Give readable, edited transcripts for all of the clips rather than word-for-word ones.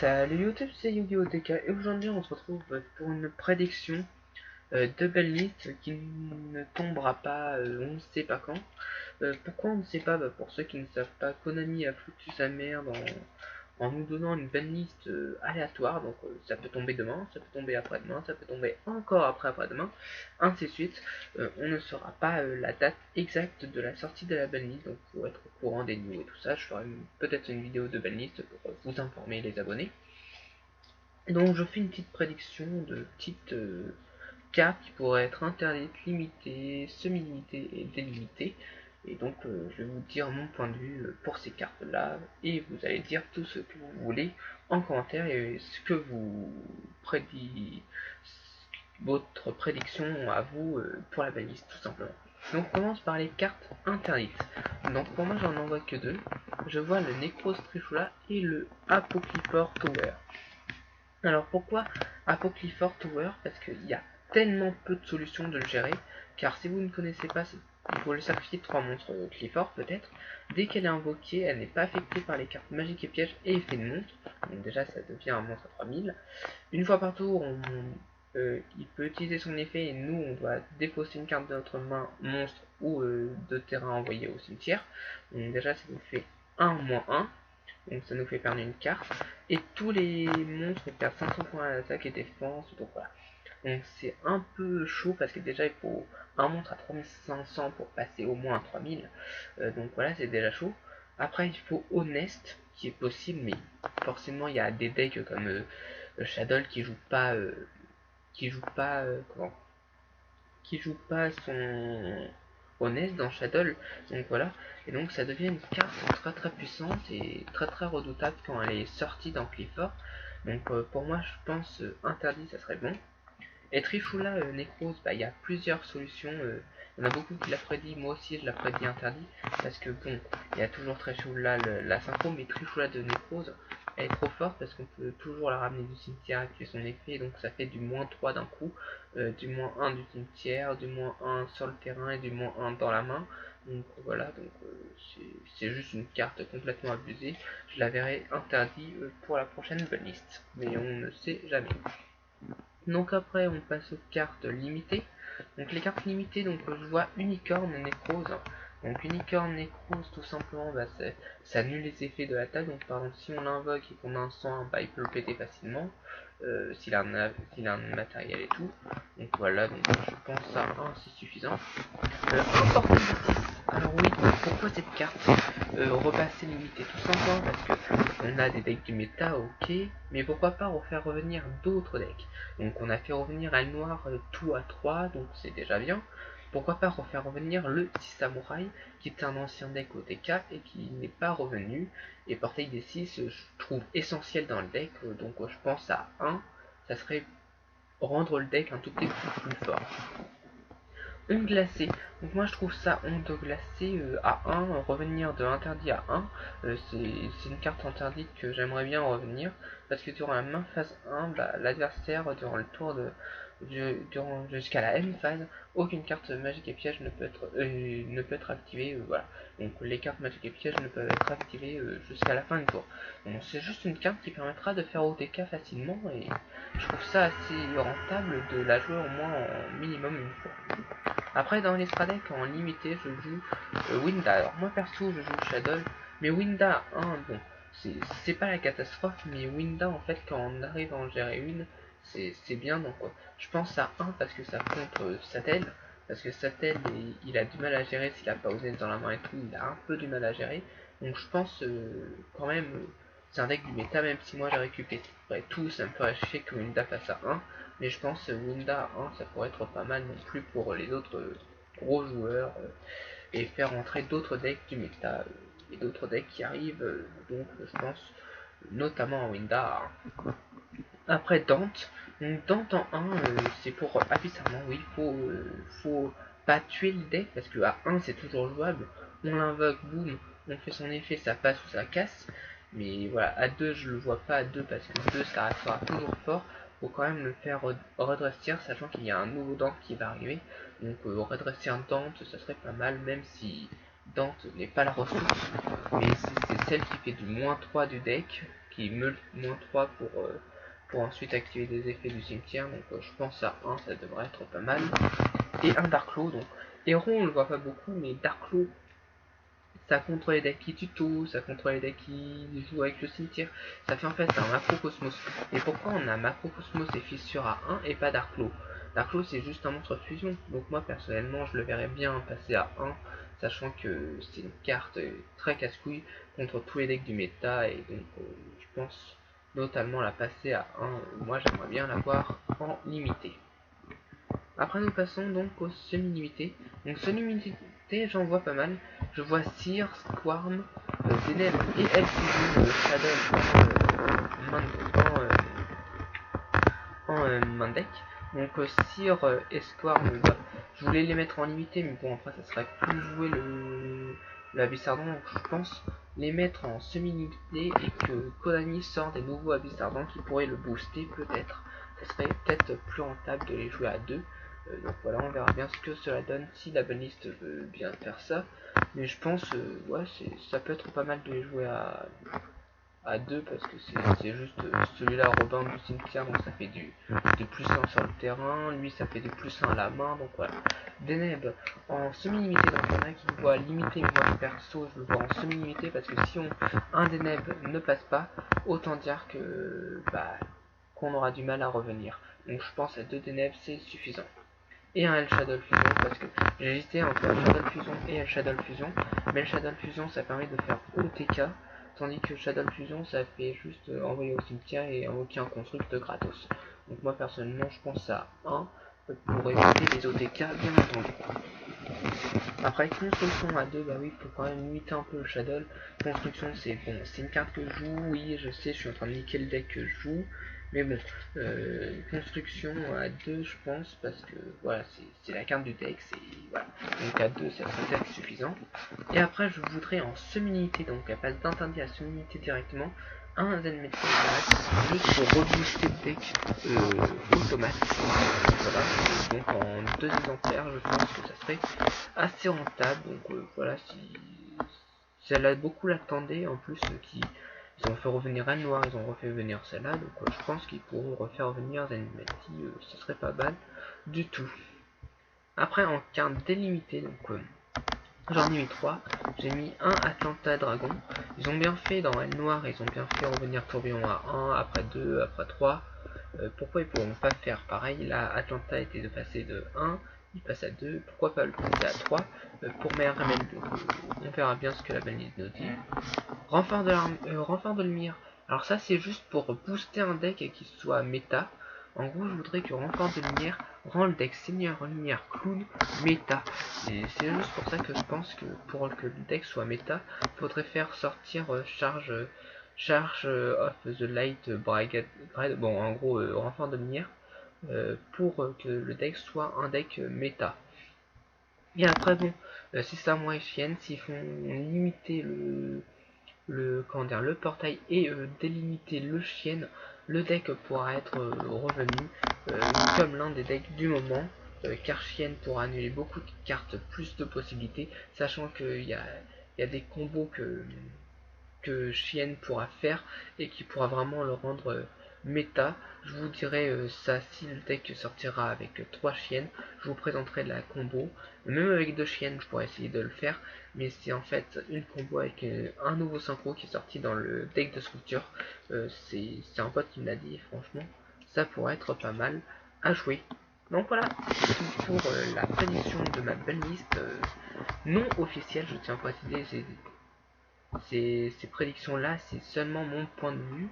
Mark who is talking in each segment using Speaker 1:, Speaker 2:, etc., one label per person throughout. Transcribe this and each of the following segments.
Speaker 1: Salut YouTube, c'est Yu-Gi-Oh! TK et aujourd'hui on se retrouve pour une prédiction de belle liste qui ne tombera pas, on ne sait pas quand. Pourquoi on ne sait pas? Pour ceux qui ne savent pas, Konami a foutu sa merde en nous donnant une belle liste aléatoire, donc ça peut tomber demain, ça peut tomber après-demain, ça peut tomber encore après-après-demain, ainsi de suite. On ne saura pas la date exacte de la sortie de la belle liste, donc pour être au courant des news et tout ça, je ferai peut-être une vidéo de belle liste pour vous informer les abonnés. Donc je fais une petite prédiction de petites cartes qui pourraient être interdites, limitées, semi-limitées et délimitées. Et donc je vais vous dire mon point de vue pour ces cartes-là, et vous allez dire tout ce que vous voulez en commentaire et ce que vous prédit votre prédiction à vous pour la balise tout simplement. Donc on commence par les cartes interdites. Donc pour moi j'en envoie que deux. Je vois le Necros Trishula et le Apocryphor Tower. Alors pourquoi Apocryphor Tower? Parce qu'il y a tellement peu de solutions de le gérer, car si vous ne connaissez pas, il faut le sacrifier 3 monstres Clifford peut-être. Dès qu'elle est invoquée, elle n'est pas affectée par les cartes magiques et pièges et effets de monstre, donc déjà ça devient un monstre à 3000. Une fois par tour, il peut utiliser son effet et nous on doit défausser une carte de notre main monstre ou de terrain envoyé au cimetière. Donc déjà ça nous fait 1-1. Donc ça nous fait perdre une carte. Et tous les monstres perdent 500 points à l'attaque et défense. Donc voilà. Donc c'est un peu chaud parce que déjà il faut un monstre à 3500 pour passer au moins à 3000. Donc voilà, c'est déjà chaud. Après il faut Honest qui est possible, mais forcément il y a des decks comme Shadow qui joue pas son Honest dans Shadow. Donc voilà. Et donc ça devient une carte très très puissante et très très redoutable quand elle est sortie dans Clifford. Donc pour moi je pense interdit ça serait bon. Et Trishula Necros, il y a plusieurs solutions. Il y en a beaucoup qui l'a prédit, moi aussi je l'ai prédit interdit. Parce que bon, il y a toujours Trishula la synchro, mais Trishula de Necros, elle est trop forte parce qu'on peut toujours la ramener du cimetière, activer son effet. Donc ça fait du -3 d'un coup, du -1 du cimetière, du -1 sur le terrain et du -1 dans la main. Donc voilà, donc c'est juste une carte complètement abusée. Je la verrai interdit pour la prochaine liste, mais on ne sait jamais. Donc après on passe aux cartes limitées. Donc les cartes limitées, donc je vois Unicorn Nécrose. Donc Unicorn Nécrose tout simplement ça annule les effets de l'attaque. Donc par exemple si on l'invoque et qu'on a un 100, il peut le péter facilement. S'il a un matériel et tout. Donc voilà, donc je pense à 1 c'est suffisant. Alors oui, pourquoi cette carte repasser limité? Tout simplement parce que on a des decks du méta, ok, mais pourquoi pas refaire revenir d'autres decks? Donc on a fait revenir El Noir tout à 3, donc c'est déjà bien. Pourquoi pas refaire revenir le 6 Samouraï, qui est un ancien deck au TK et qui n'est pas revenu. Et Portail des 6, je trouve essentiel dans le deck, donc je pense à 1, ça serait rendre le deck un tout petit peu plus fort. Onde glacée. Donc moi je trouve ça onde glacée à 1, revenir de interdit à 1, c'est une carte interdite que j'aimerais bien revenir, parce que durant la main phase 1, l'adversaire durant le tour jusqu'à la M phase, aucune carte magique et piège ne peut être activée, voilà. Donc les cartes magiques et pièges ne peuvent être activées jusqu'à la fin du tour. Donc c'est juste une carte qui permettra de faire OTK facilement, et je trouve ça assez rentable de la jouer au moins en minimum une fois. Après, dans les stradecks en limité, je joue Winda. Alors, moi perso, je joue Shadow, mais Winda 1, bon, c'est pas la catastrophe, mais Winda, en fait, quand on arrive à en gérer une, c'est bien. Donc, je pense à 1 parce que ça contre Satel, parce que Satel, il a du mal à gérer s'il a pas osé dans la main et tout, il a un peu du mal à gérer. Donc, je pense quand même, c'est un deck du méta, même si moi j'ai récupéré tout, ça me ferait chier que Winda fasse à 1. Mais je pense Winda 1 ça pourrait être pas mal non plus pour les autres gros joueurs et faire entrer d'autres decks du méta et d'autres decks qui arrivent, donc je pense notamment à Winda 1. Après Dante, donc Dante en 1 c'est pour affisarment, oui, faut pas tuer le deck parce que à 1 c'est toujours jouable, on l'invoque, boum, on fait son effet, ça passe ou ça casse. Mais voilà, à 2 je le vois pas à 2 parce que 2 ça restera toujours fort. Faut quand même le faire redresser, sachant qu'il y a un nouveau Dante qui va arriver. Donc redresser un Dante, ça serait pas mal, même si Dante n'est pas la ressource. Mais c'est celle qui fait du -3 du deck, qui meule -3 pour ensuite activer des effets du cimetière. Donc je pense à 1, ça devrait être pas mal. Et un Darklo, donc Héros on le voit pas beaucoup, mais Darklo, ça contre les decks qui tuto, ça contre les decks qui jouent avec le cimetière, ça fait en fait un Macrocosmos. Et pourquoi on a Macrocosmos et Fissure à 1 et pas Darklo? Darklo c'est juste un monstre de fusion, donc moi personnellement je le verrais bien passer à 1, sachant que c'est une carte très casse-couille contre tous les decks du méta, et donc je pense notamment la passer à 1, moi j'aimerais bien l'avoir en limité. Après nous passons donc aux semi-limités. Donc semi-limités j'en vois pas mal. Je vois Seer, Squarm, Deneb et Elfusion Shadow en main deck. Donc Seer et Squarm, bah, je voulais les mettre en limité, mais bon après ça serait plus jouer le Abyssardon, donc je pense les mettre en semi-limité et que Konami sort des nouveaux Abyssardons qui pourraient le booster peut-être. Ça serait peut-être plus rentable de les jouer à 2. Donc voilà, on verra bien ce que cela donne si la banlist veut bien faire ça. Mais je pense, ouais, ça peut être pas mal de les jouer à 2 parce que c'est juste celui-là, Robin du cimetière, donc ça fait du +1 sur le terrain. Lui, ça fait du +1 à la main. Donc voilà. Deneb en semi-limité, donc il y en a qui le voient limité. Moi perso, je le vois en semi-limité parce que si un Deneb ne passe pas, autant dire que qu'on aura du mal à revenir. Donc je pense à 2 Deneb, c'est suffisant. Et un El Shadow Fusion parce que j'ai hésité entre El Shadow Fusion et El Shadow Fusion, mais El Shadow Fusion ça permet de faire OTK, tandis que Shadow Fusion ça fait juste envoyer au cimetière et invoquer un construct gratos. Donc moi personnellement je pense à 1 pour éviter les OTK bien entendu. Après construction à 2, bah oui, faut quand même limiter un peu le Shadow. Construction c'est bon, c'est une carte que je joue, oui je sais, je suis en train de niquer le deck que je joue. Mais bon, construction à 2 je pense, parce que voilà, c'est la carte du deck, c'est voilà. Donc à 2 ça serait peut-être suffisant. Et après je voudrais en semi-unité, donc à place d'interdit à semi-unité directement, un Zen juste pour rebooster le deck automate. Voilà, donc en 2 exemplaires je pense que ça serait assez rentable. Donc voilà, si elle a beaucoup l'attendait, en plus ils ont fait revenir Anne Noire, ils ont refait venir celle-là, donc je pense qu'ils pourront refaire revenir Zenmati, ce serait pas mal du tout. Après en carte délimitée, donc j'en ai mis 3, j'ai mis un Atlanta Dragon, ils ont bien fait dans Anne Noire, ils ont bien fait revenir Tourbillon à 1, après 2, après 3, pourquoi ils pourront pas faire pareil? Là Atlanta était de passer de 1, il passe à 2, pourquoi pas le passer à 3 pour meilleur remède, on verra bien ce que la banlise nous dit. Renfort de lumière. Alors ça c'est juste pour booster un deck et qu'il soit méta. En gros je voudrais que renfort de lumière rend le deck Seigneur Lumière Clown méta. Et c'est juste pour ça que je pense que pour que le deck soit méta, il faudrait faire sortir charge of the light brigade. Bon en gros renfort de lumière pour que le deck soit un deck méta. Et après bon, si ça moins chienne, s'ils font limiter le portail et délimiter le chien, le deck pourra être revenu comme l'un des decks du moment, car Chien pourra annuler beaucoup de cartes, plus de possibilités, sachant qu'il y a des combos que Chien pourra faire et qui pourra vraiment le rendre méta. Je vous dirai ça si le deck sortira avec 3 chiennes, je vous présenterai la combo. Même avec 2 chiennes je pourrais essayer de le faire, mais c'est en fait une combo avec un nouveau synchro qui est sorti dans le deck de structure. C'est un pote qui me l'a dit, franchement ça pourrait être pas mal à jouer. Donc voilà, c'est tout pour la prédiction de ma belle liste non officielle, je tiens à préciser. Ces prédictions-là, c'est seulement mon point de vue.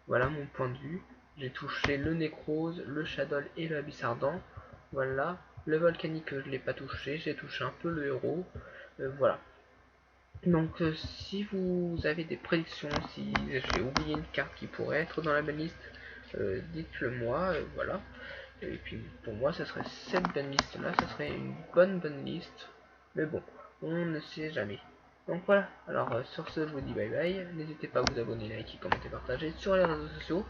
Speaker 1: Voilà mon point de vue. J'ai touché le Nécrose, le Shadow et le Abyssardant. Voilà. Le Volcanique, je l'ai pas touché. J'ai touché un peu le héros. Voilà. Donc, si vous avez des prédictions, si j'ai oublié une carte qui pourrait être dans la banlist, dites-le moi. Voilà. Et puis, pour moi, ça serait cette banlist-là. Ça serait une bonne banlist. Mais bon, on ne sait jamais. Donc voilà, alors sur ce je vous dis bye bye, n'hésitez pas à vous abonner, liker, commenter, partager sur les réseaux sociaux,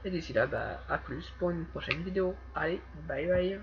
Speaker 1: et d'ici là, à plus pour une prochaine vidéo. Allez, bye bye.